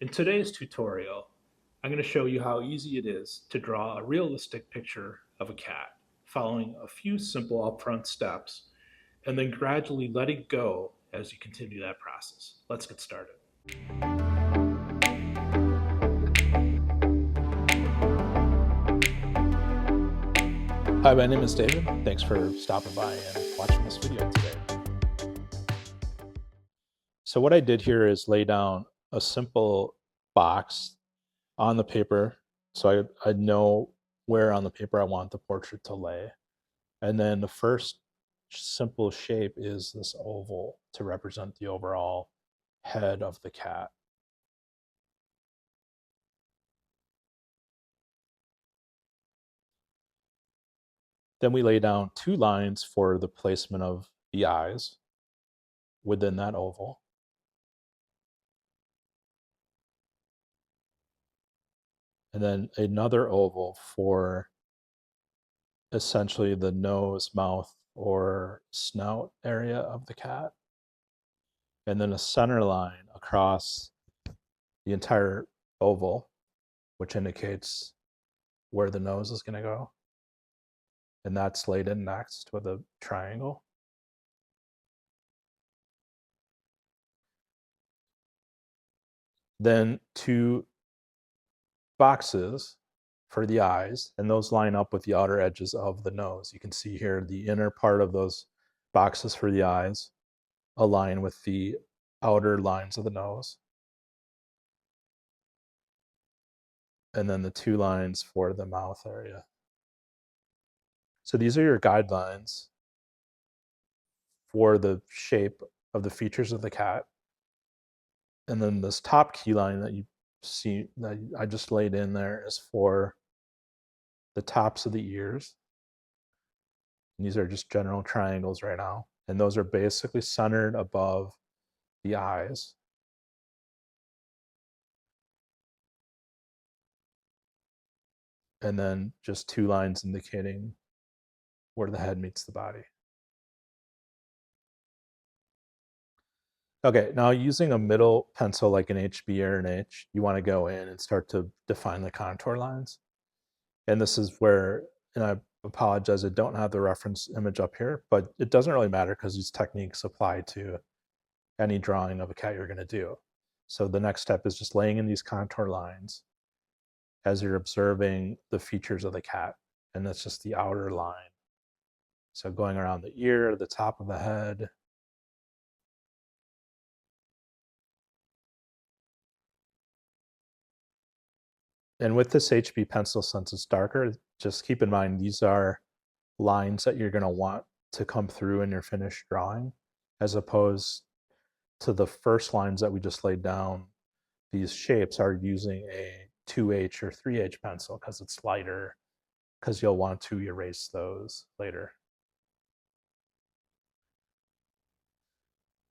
In today's tutorial, I'm going to show you how easy it is to draw a realistic picture of a cat, following a few simple upfront steps, and then gradually letting go as you continue that process. Let's get started. Hi, my name is David. Thanks for stopping by and watching this video today. So what I did here is lay down a simple box on the paper so I know where on the paper I want the portrait to lay. And then the first simple shape is this oval to represent the overall head of the cat. Then we lay down two lines for the placement of the eyes within that oval. And then another oval for essentially the nose, mouth, or snout area of the cat. And then a center line across the entire oval, which indicates where the nose is going to go. And that's laid in next with a triangle. Then two boxes for the eyes, and those line up with the outer edges of the nose. You can see here the inner part of those boxes for the eyes align with the outer lines of the nose. And then the two lines for the mouth area. So these are your guidelines for the shape of the features of the cat. And then this top key line that you see that I just laid in there is for the tops of the ears. And these are just general triangles right now. And those are basically centered above the eyes. And then just two lines indicating where the head meets the body. Okay, now using a middle pencil like an HB or an H, you want to go in and start to define the contour lines. And this is where, and I apologize, I don't have the reference image up here, but it doesn't really matter because these techniques apply to any drawing of a cat you're going to do. So the next step is just laying in these contour lines as you're observing the features of the cat. And that's just the outer line. So going around the ear, the top of the head. And with this HB pencil, since it's darker, just keep in mind these are lines that you're going to want to come through in your finished drawing, as opposed to the first lines that we just laid down. These shapes are using a 2H or 3H pencil because it's lighter, because you'll want to erase those later.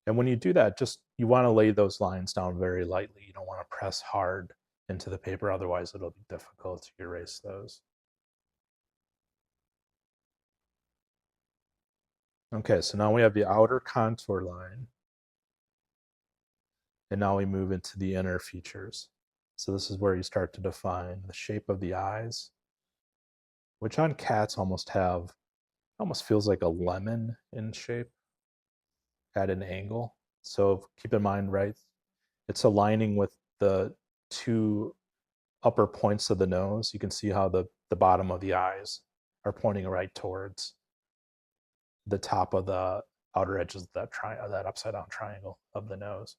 And when you do that, just you want to lay those lines down very lightly. You don't want to press hard into the paper, otherwise it'll be difficult to erase those. Okay, so now we have the outer contour line. And now we move into the inner features. So this is where you start to define the shape of the eyes, which on cats almost feels like a lemon in shape at an angle. So keep in mind, right, it's aligning with the two upper points of the nose. You can see how the bottom of the eyes are pointing right towards the top of the outer edges of that upside down triangle of the nose.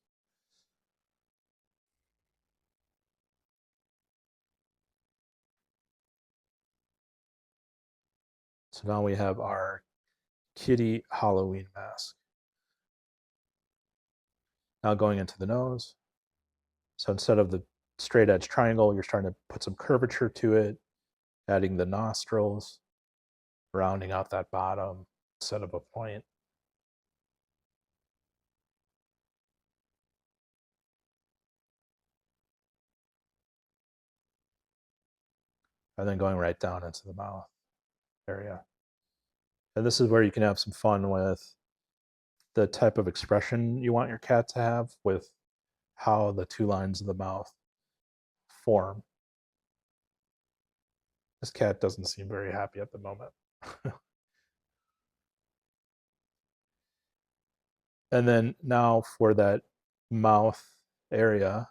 So now we have our kitty Halloween mask. Now going into the nose. So instead of the straight edge triangle, you're starting to put some curvature to it, adding the nostrils, rounding out that bottom instead of a point. And then going right down into the mouth area. And this is where you can have some fun with the type of expression you want your cat to have, with how the two lines of the mouth form. This cat doesn't seem very happy at the moment. And then now for that mouth area,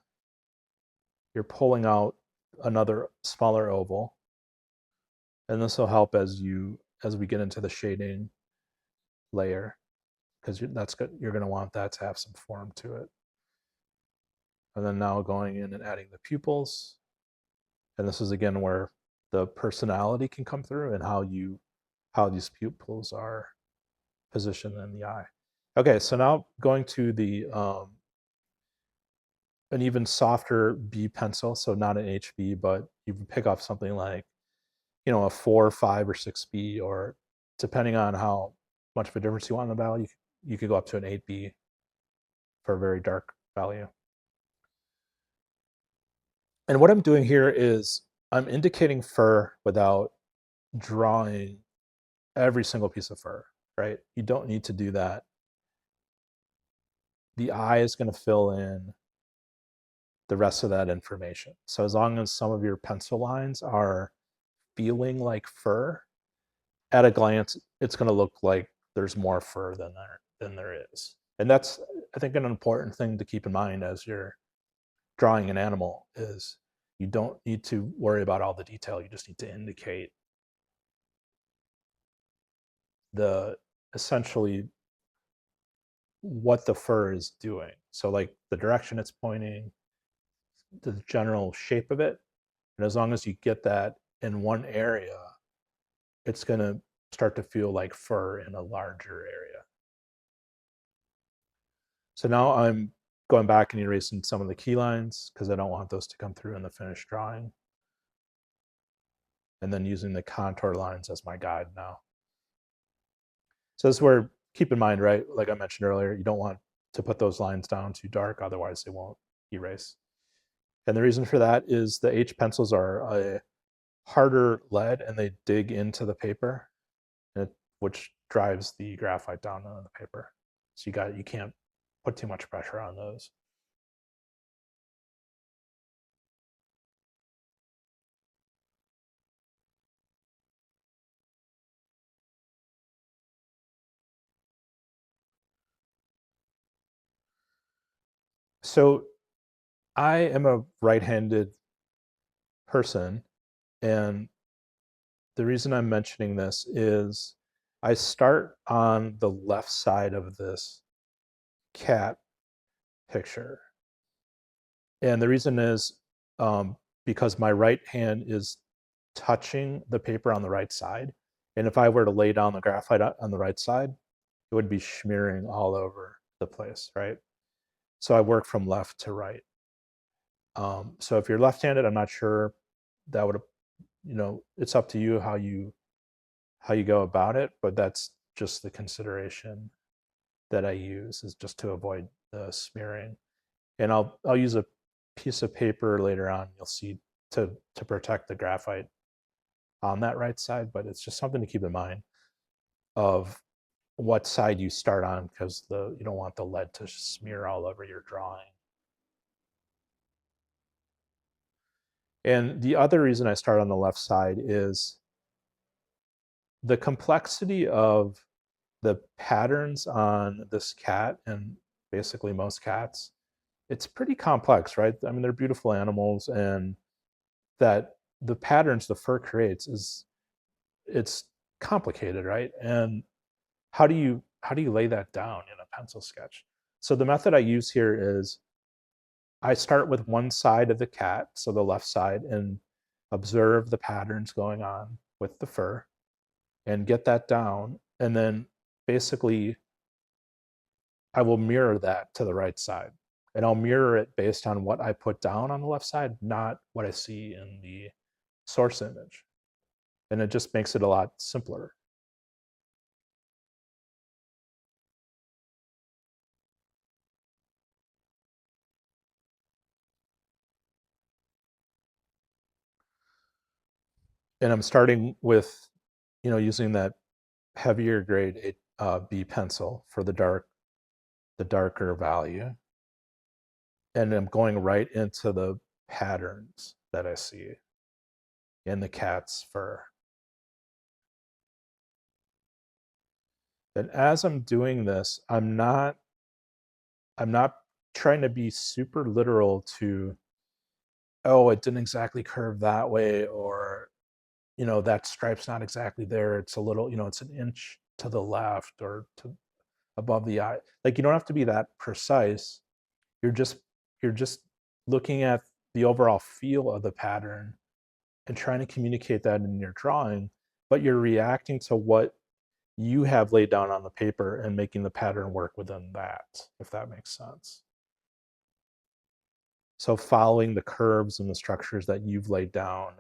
you're pulling out another smaller oval. And this will help as we get into the shading layer, because you're going to want that to have some form to it. And then now going in and adding the pupils. And this is again where the personality can come through and how these pupils are positioned in the eye. Okay, so now going to the an even softer B pencil, so not an HB, but you can pick up something like, a 4, 5, or 6B, or depending on how much of a difference you want in the value, you could go up to an 8B for a very dark value. And what I'm doing here is I'm indicating fur without drawing every single piece of fur, right? You don't need to do that. The eye is going to fill in the rest of that information. So as long as some of your pencil lines are feeling like fur, at a glance, it's going to look like there's more fur than there is. And that's, I think, an important thing to keep in mind as you're drawing an animal is you don't need to worry about all the detail. You just need to indicate essentially what the fur is doing. So like the direction it's pointing, the general shape of it. And as long as you get that in one area, it's going to start to feel like fur in a larger area. So now I'm going back and erasing some of the key lines because I don't want those to come through in the finished drawing. And then using the contour lines as my guide now. So this is where, keep in mind, right, like I mentioned earlier, you don't want to put those lines down too dark, otherwise they won't erase. And the reason for that is the H pencils are a harder lead and they dig into the paper, which drives the graphite down on the paper. So you can't put too much pressure on those. So I am a right-handed person, and the reason I'm mentioning this is I start on the left side of this cat picture. And the reason is because my right hand is touching the paper on the right side. And if I were to lay down the graphite on the right side, it would be smearing all over the place, right? So I work from left to right. So if you're left-handed, I'm not sure that would, it's up to you how you go about it, but that's just the consideration that I use, is just to avoid the smearing. And I'll use a piece of paper later on, you'll see, to protect the graphite on that right side, but it's just something to keep in mind of what side you start on, because you don't want the lead to smear all over your drawing. And the other reason I start on the left side is the complexity of the patterns on this cat, and basically most cats, it's pretty complex, right? I mean, they're beautiful animals, and that the patterns the fur creates it's complicated, right? And how do you lay that down in a pencil sketch? So the method I use here is I start with one side of the cat, so the left side, and observe the patterns going on with the fur and get that down. And then basically I will mirror that to the right side. And I'll mirror it based on what I put down on the left side, not what I see in the source image. And it just makes it a lot simpler. And I'm starting with, using that heavier grade B pencil for the darker value. And I'm going right into the patterns that I see in the cat's fur. And as I'm doing this, I'm not trying to be super literal to, oh, it didn't exactly curve that way, or that stripe's not exactly there. It's a little, it's an inch to the left or to above the eye. Like, you don't have to be that precise. You're just looking at the overall feel of the pattern and trying to communicate that in your drawing, but you're reacting to what you have laid down on the paper and making the pattern work within that, if that makes sense. So following the curves and the structures that you've laid down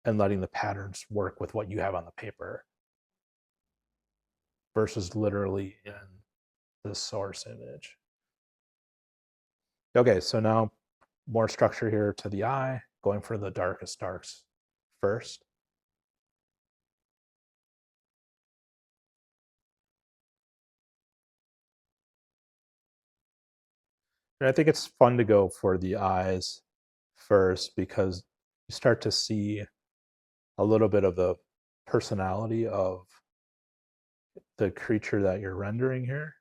and letting the patterns work with what you have on the paper versus literally in the source image. Okay, so now more structure here to the eye, going for the darkest darks first. And I think it's fun to go for the eyes first because you start to see a little bit of the personality of the creature that you're rendering here.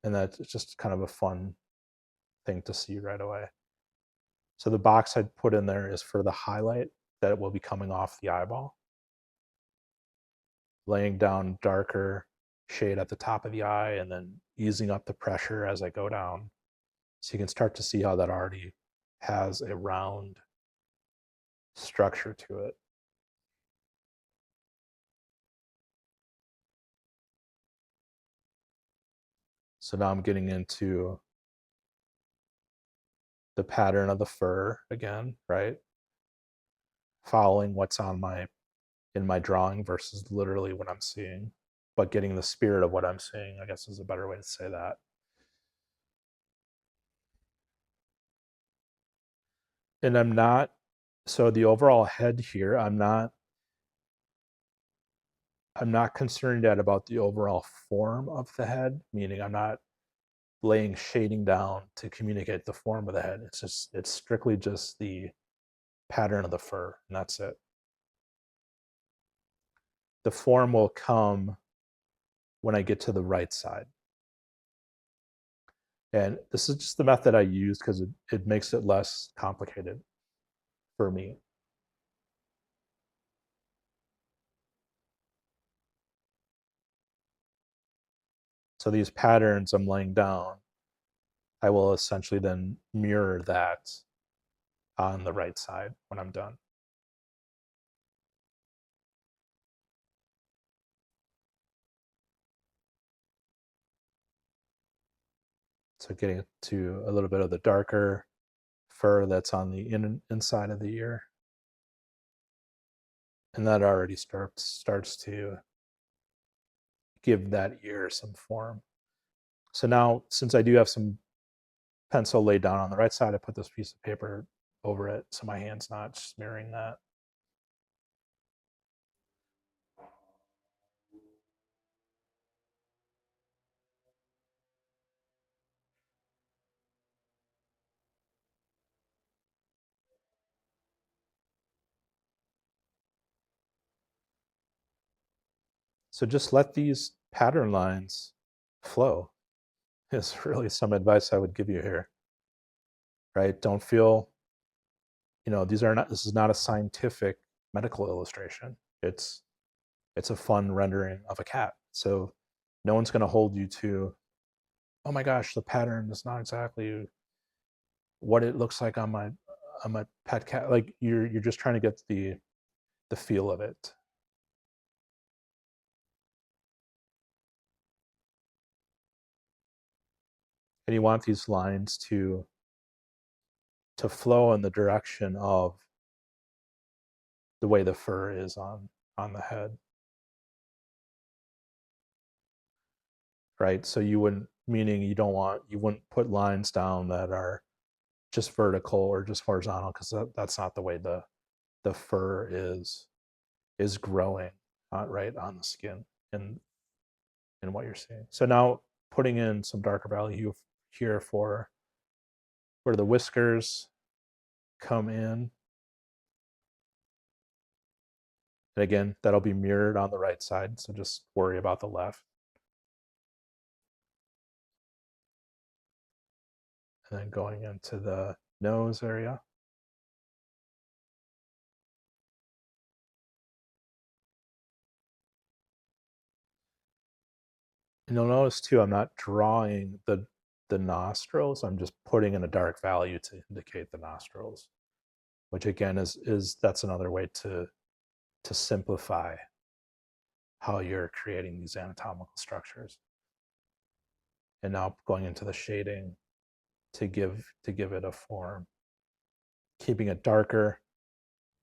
And that's just kind of a fun thing to see right away. So the box I'd put in there is for the highlight that will be coming off the eyeball. Laying down darker shade at the top of the eye and then easing up the pressure as I go down. So you can start to see how that already has a round structure to it. So now I'm getting into the pattern of the fur again, right? Following what's in my drawing versus literally what I'm seeing, but getting the spirit of what I'm seeing, I guess is a better way to say that. And I'm not, so the overall head here, I'm not concerned yet about the overall form of the head, meaning I'm not laying shading down to communicate the form of the head. It's strictly just the pattern of the fur, and that's it. The form will come when I get to the right side. And this is just the method I use because it makes it less complicated for me. So these patterns I'm laying down, I will essentially then mirror that on the right side when I'm done. So getting to a little bit of the darker fur that's on the inside of the ear. And that already starts to give that ear some form. So now, since I do have some pencil laid down on the right side, I put this piece of paper over it so my hand's not smearing that. So just let these pattern lines flow is really some advice I would give you here, right? Don't feel, this is not a scientific medical illustration. It's a fun rendering of a cat. So no one's going to hold you to, oh my gosh, the pattern is not exactly what it looks like on my pet cat. Like you're just trying to get the feel of it. And you want these lines to flow in the direction of the way the fur is on the head. Right? So you wouldn't, meaning you wouldn't put lines down that are just vertical or just horizontal because that's not the way the fur is growing, right on the skin and what you're seeing. So now putting in some darker value here for where the whiskers come in And again, that'll be mirrored on the right side, so just worry about the left. And then going into the nose area. And you'll notice too, I'm not drawing the nostrils. I'm just putting in a dark value to indicate the nostrils, which again is that's another way to simplify how you're creating these anatomical structures. And now going into the shading to give it a form, keeping it darker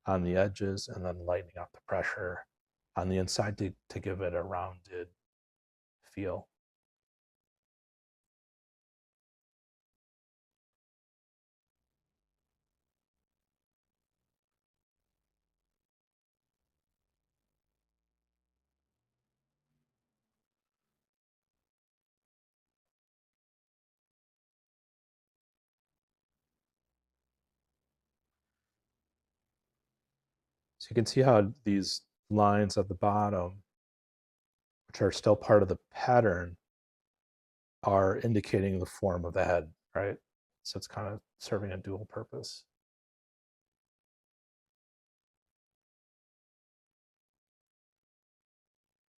on the edges and then lightening up the pressure on the inside to give it a rounded feel. So you can see how these lines at the bottom, which are still part of the pattern, are indicating the form of the head, right? So it's kind of serving a dual purpose.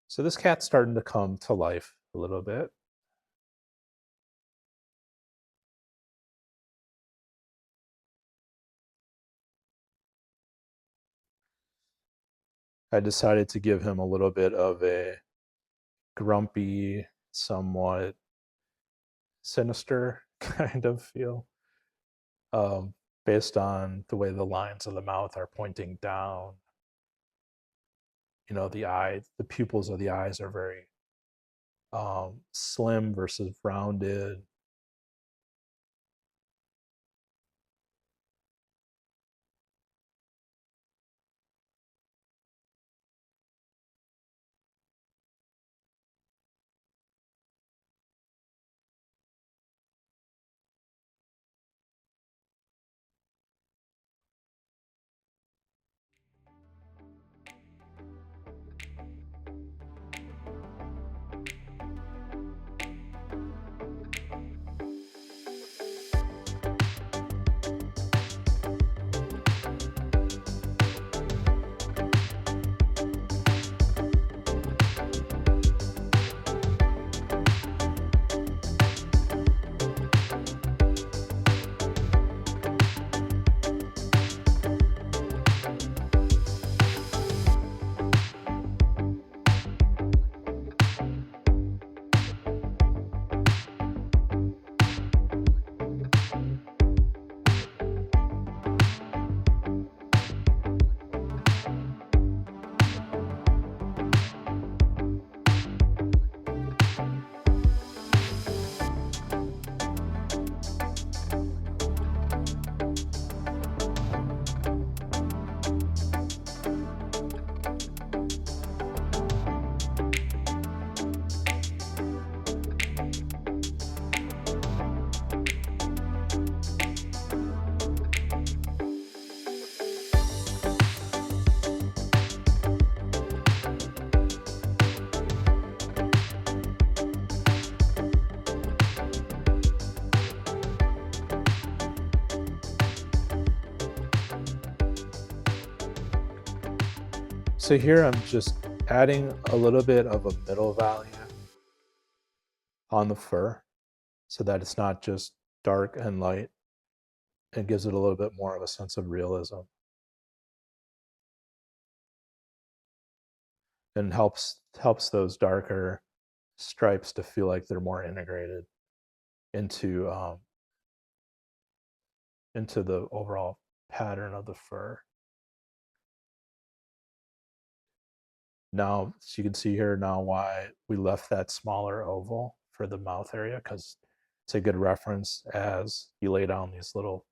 So this cat's starting to come to life a little bit. I decided to give him a little bit of a grumpy, somewhat sinister kind of feel, based on the way the lines of the mouth are pointing down. You know, the pupils of the eyes are very slim versus rounded. So here I'm just adding a little bit of a middle value on the fur so that it's not just dark and light. It gives it a little bit more of a sense of realism and helps those darker stripes to feel like they're more integrated into the overall pattern of the fur. Now, so you can see here now why we left that smaller oval for the mouth area, because it's a good reference as you lay down these little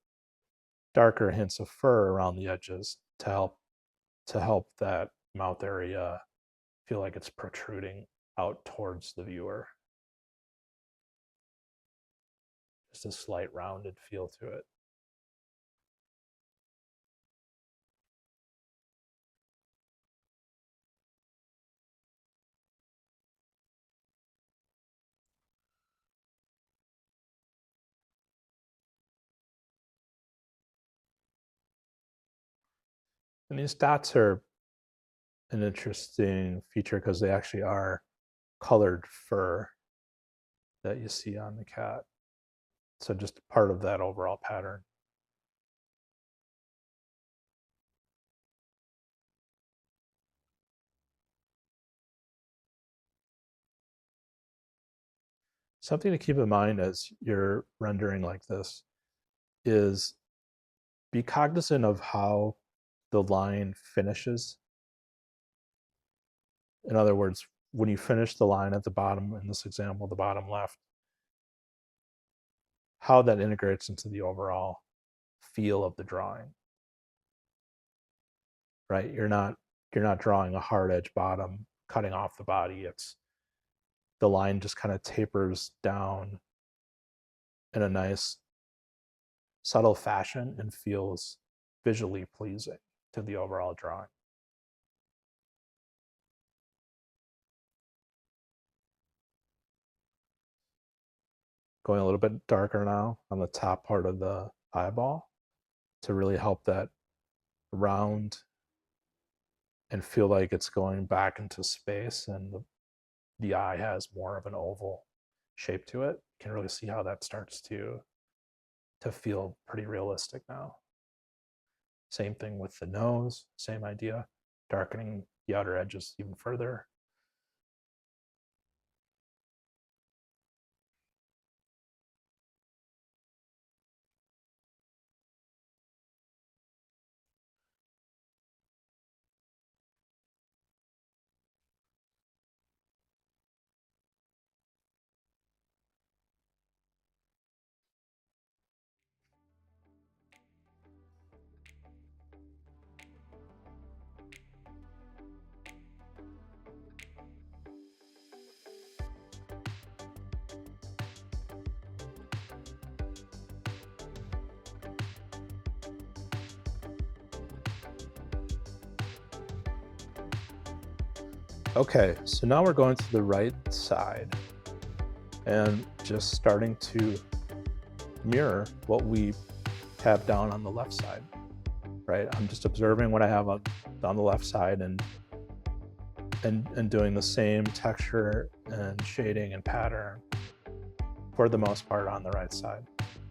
darker hints of fur around the edges to help that mouth area feel like it's protruding out towards the viewer. Just a slight rounded feel to it. And these dots are an interesting feature because they actually are colored fur that you see on the cat. So just part of that overall pattern. Something to keep in mind as you're rendering like this is be cognizant of how the line finishes. In other words, when you finish the line at the bottom, in this example, the bottom left, how that integrates into the overall feel of the drawing, right? You're not drawing a hard edge bottom, cutting off the body. It's the line just kind of tapers down in a nice, subtle fashion and feels visually pleasing to the overall drawing. Going a little bit darker now on the top part of the eyeball to really help that round and feel like it's going back into space, and the eye has more of an oval shape to it. You can really see how that starts to feel pretty realistic now. Same thing with the nose, same idea, darkening the outer edges even further. Okay, so now we're going to the right side and just starting to mirror what we have down on the left side, right? I'm just observing what I have on the left side and doing the same texture and shading and pattern for the most part on the right side.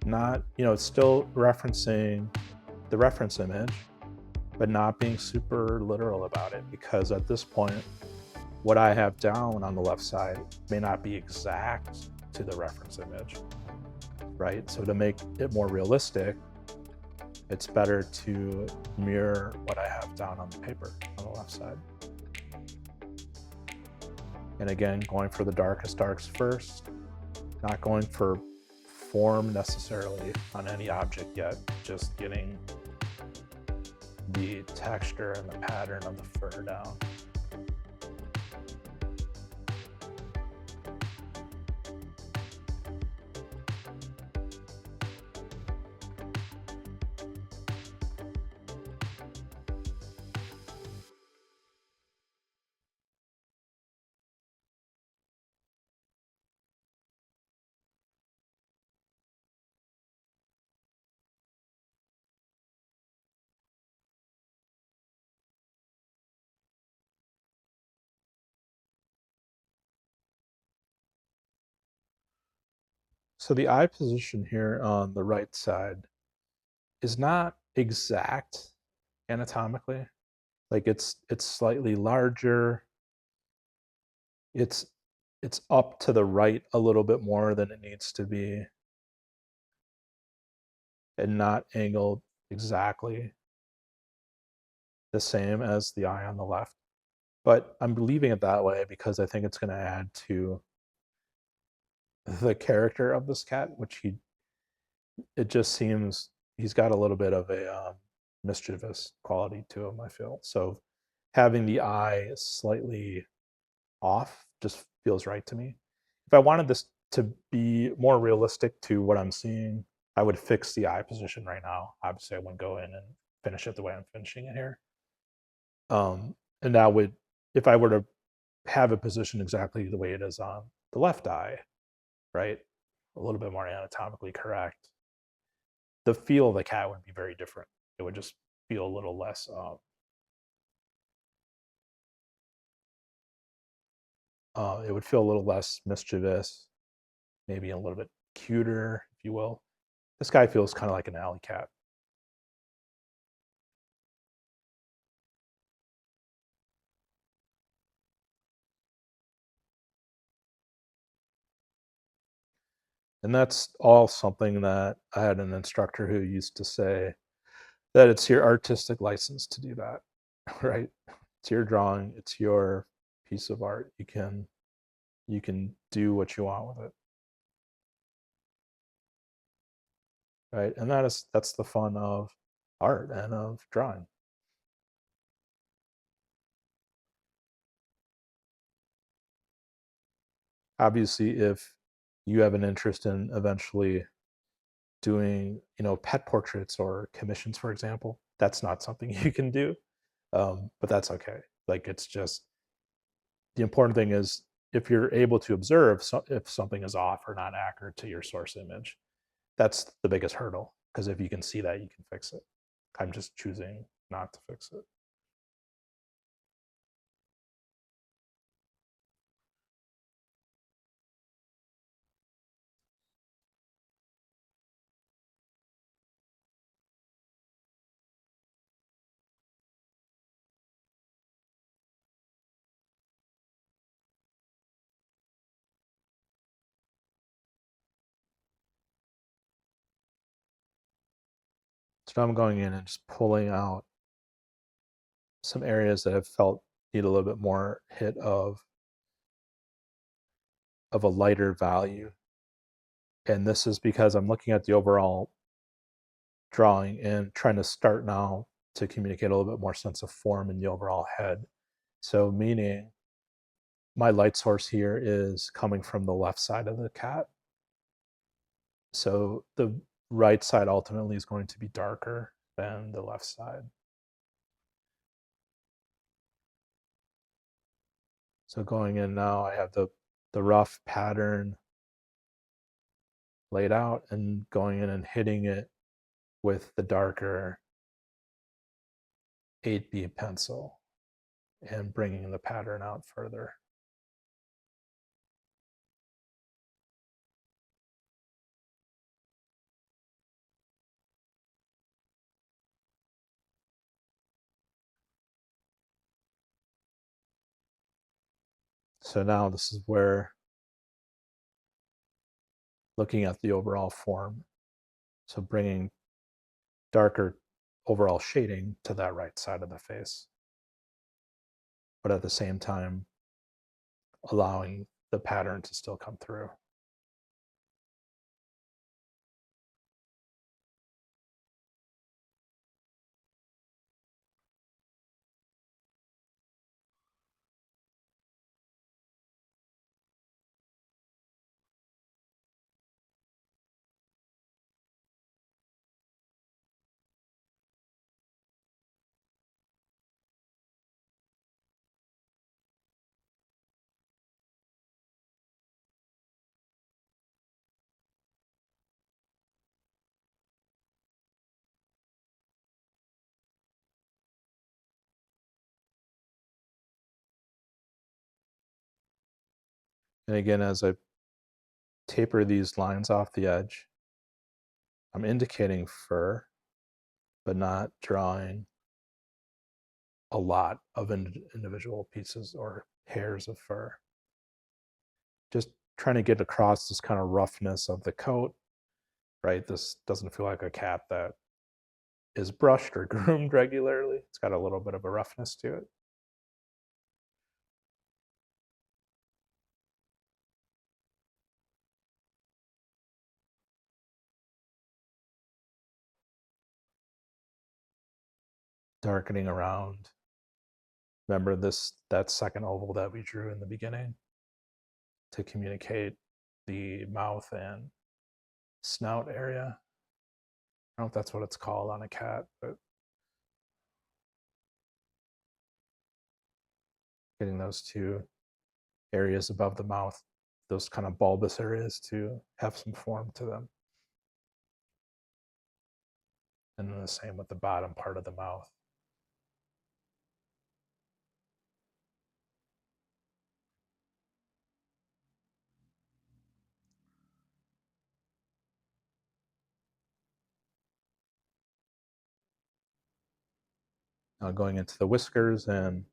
Not, it's still referencing the reference image, but not being super literal about it, because at this point, what I have down on the left side may not be exact to the reference image, right? So to make it more realistic, it's better to mirror what I have down on the paper on the left side. And again, going for the darkest darks first, not going for form necessarily on any object yet, just getting the texture and the pattern of the fur down. So the eye position here on the right side is not exact anatomically. Like it's slightly larger. It's up to the right a little bit more than it needs to be, and not angled exactly the same as the eye on the left. But I'm leaving it that way because I think it's going to add to the character of this cat, which it just seems he's got a little bit of a mischievous quality to him, I feel. So having the eye slightly off just feels right to me. If I wanted this to be more realistic to what I'm seeing, I would fix the eye position right now. Obviously, I wouldn't go in and finish it the way I'm finishing it here. And that would, if I were to have it positioned exactly the way it is on the left eye, right, a little bit more anatomically correct, the feel of the cat would be very different. It would just feel a little less It would feel a little less mischievous, maybe a little bit cuter, if you will. This guy feels kind of like an alley cat. And that's all something that I had an instructor who used to say that it's your artistic license to do that, right? It's your drawing, it's your piece of art. You can do what you want with it, right? And that's the fun of art and of drawing. Obviously, if you have an interest in eventually doing, pet portraits or commissions, for example, that's not something you can do. But that's okay. Like, it's just the important thing is if you're able to observe if something is off or not accurate to your source image, that's the biggest hurdle. Because if you can see that, you can fix it. I'm just choosing not to fix it. So now I'm going in and just pulling out some areas that I've felt need a little bit more hit of a lighter value. And this is because I'm looking at the overall drawing and trying to start now to communicate a little bit more sense of form in the overall head. So meaning my light source here is coming from the left side of the cat. So the right side ultimately is going to be darker than the left side. So going in now, I have the rough pattern laid out and going in and hitting it with the darker 8B pencil and bringing the pattern out further. So now this is where looking at the overall form, so bringing darker overall shading to that right side of the face, but at the same time allowing the pattern to still come through. And again, as I taper these lines off the edge, I'm indicating fur, but not drawing a lot of individual pieces or hairs of fur. Just trying to get across this kind of roughness of the coat, right? This doesn't feel like a cat that is brushed or groomed regularly. It's got a little bit of a roughness to it. Darkening around. Remember that second oval that we drew in the beginning to communicate the mouth and snout area. I don't know if that's what it's called on a cat, but getting those two areas above the mouth, those kind of bulbous areas to have some form to them. And then the same with the bottom part of the mouth. going into the whiskers, and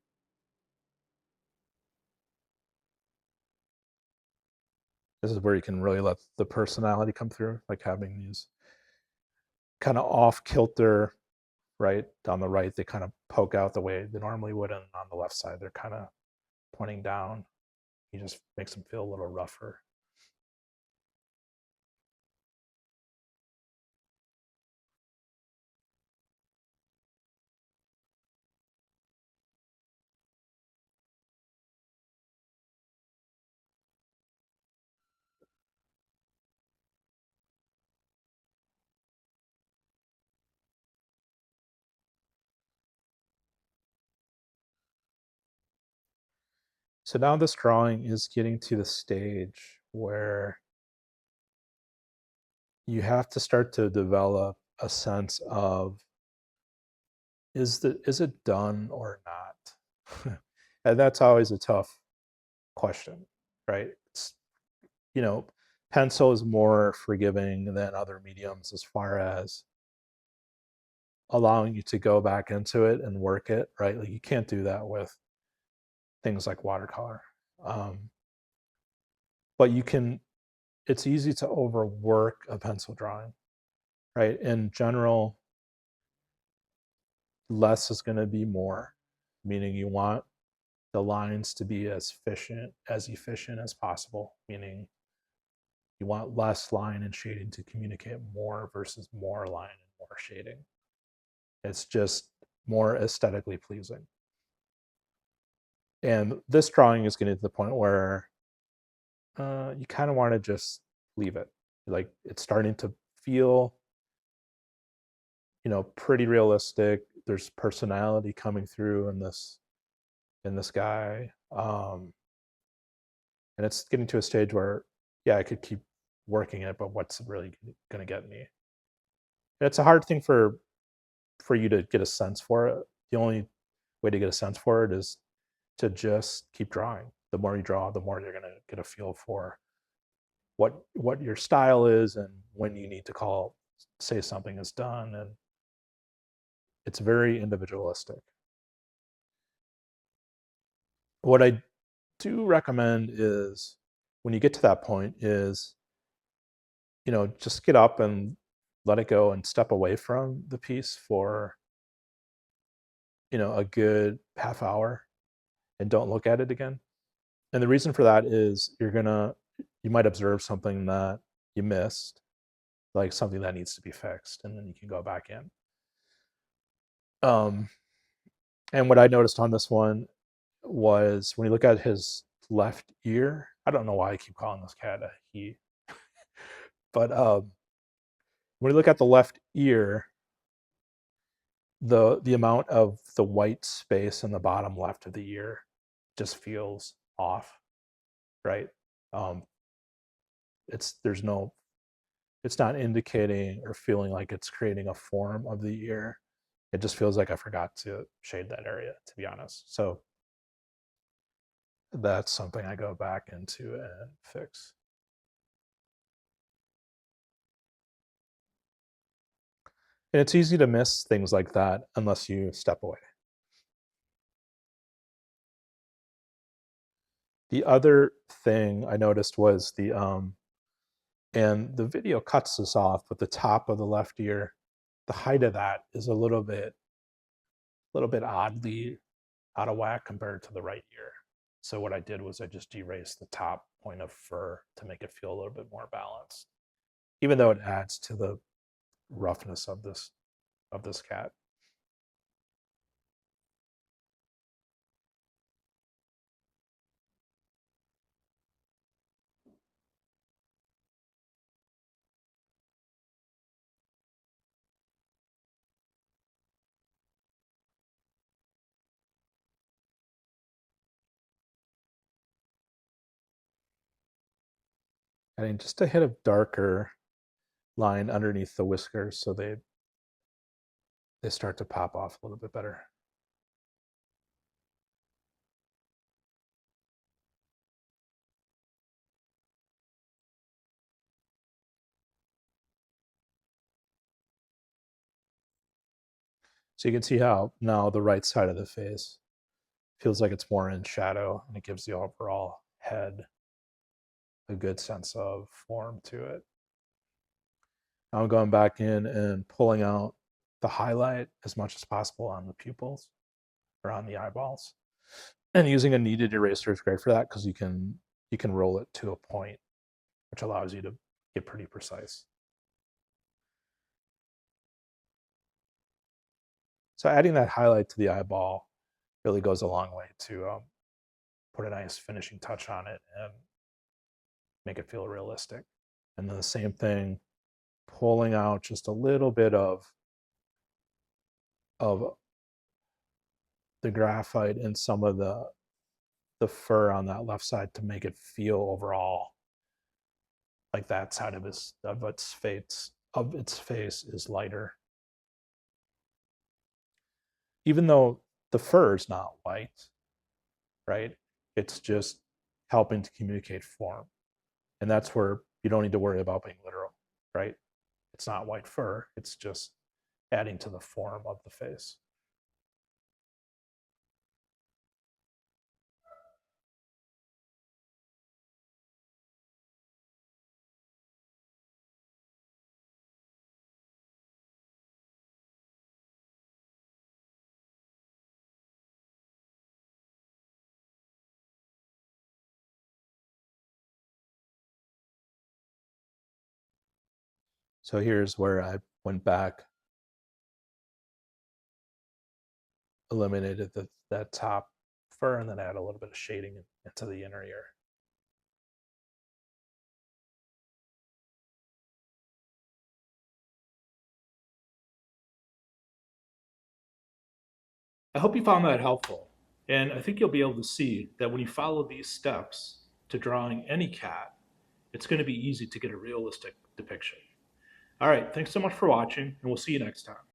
this is where you can really let the personality come through, like having these kind of off kilter, right? On the right, they kind of poke out the way they normally would, and on the left side, they're kind of pointing down. He just makes them feel a little rougher. So now this drawing is getting to the stage where you have to start to develop a sense of is it done or not? And that's always a tough question, right? It's, you know, pencil is more forgiving than other mediums as far as allowing you to go back into it and work it, right? Like you can't do that with things like watercolor. Um, but you can, it's easy to overwork a pencil drawing, right? In general, less is going to be more, meaning you want the lines to be as efficient as possible, meaning you want less line and shading to communicate more versus more line and more shading. It's just more aesthetically pleasing. And this drawing is getting to the point where you kind of want to just leave it. Like it's starting to feel, pretty realistic. There's personality coming through in this guy, and it's getting to a stage where, yeah, I could keep working it, but what's really going to get me? And it's a hard thing for you to get a sense for it. The only way to get a sense for it is to just keep drawing. The more you draw, the more you're going to get a feel for what your style is and when you need to say something is done, and it's very individualistic. What I do recommend is when you get to that point is, just get up and let it go and step away from the piece for, a good half hour and don't look at it again. And the reason for that is you might observe something that you missed, like something that needs to be fixed, and then you can go back in. Um, and what I noticed on this one was when you look at his left ear, I don't know why I keep calling this cat a he, but when you look at the left ear, the amount of the white space in the bottom left of the ear just feels off, right? Um, there's no, it's not indicating or feeling like it's creating a form of the ear. It just feels like I forgot to shade that area, to be honest. So that's something I go back into and fix. And it's easy to miss things like that unless you step away. The other thing I noticed was and the video cuts this off, but the top of the left ear, the height of that is a little bit oddly out of whack compared to the right ear. So what I did was I just erased the top point of fur to make it feel a little bit more balanced, even though it adds to the roughness of this cat. Adding just a hit of darker line underneath the whiskers so they start to pop off a little bit better. So you can see how now the right side of the face feels like it's more in shadow, and it gives the overall head a good sense of form to it. Now I'm going back in and pulling out the highlight as much as possible on the pupils or on the eyeballs. And using a kneaded eraser is great for that because you can roll it to a point, which allows you to get pretty precise. So adding that highlight to the eyeball really goes a long way to put a nice finishing touch on it and make it feel realistic. And then the same thing, pulling out just a little bit of the graphite in some of the fur on that left side to make it feel overall like that side of its face is lighter. Even though the fur is not white, right? It's just helping to communicate form. And that's where you don't need to worry about being literal, right? It's not white fur, it's just adding to the form of the face. So here's where I went back, eliminated that top fur, and then add a little bit of shading into the inner ear. I hope you found that helpful. And I think you'll be able to see that when you follow these steps to drawing any cat, it's going to be easy to get a realistic depiction. All right, thanks so much for watching, and we'll see you next time.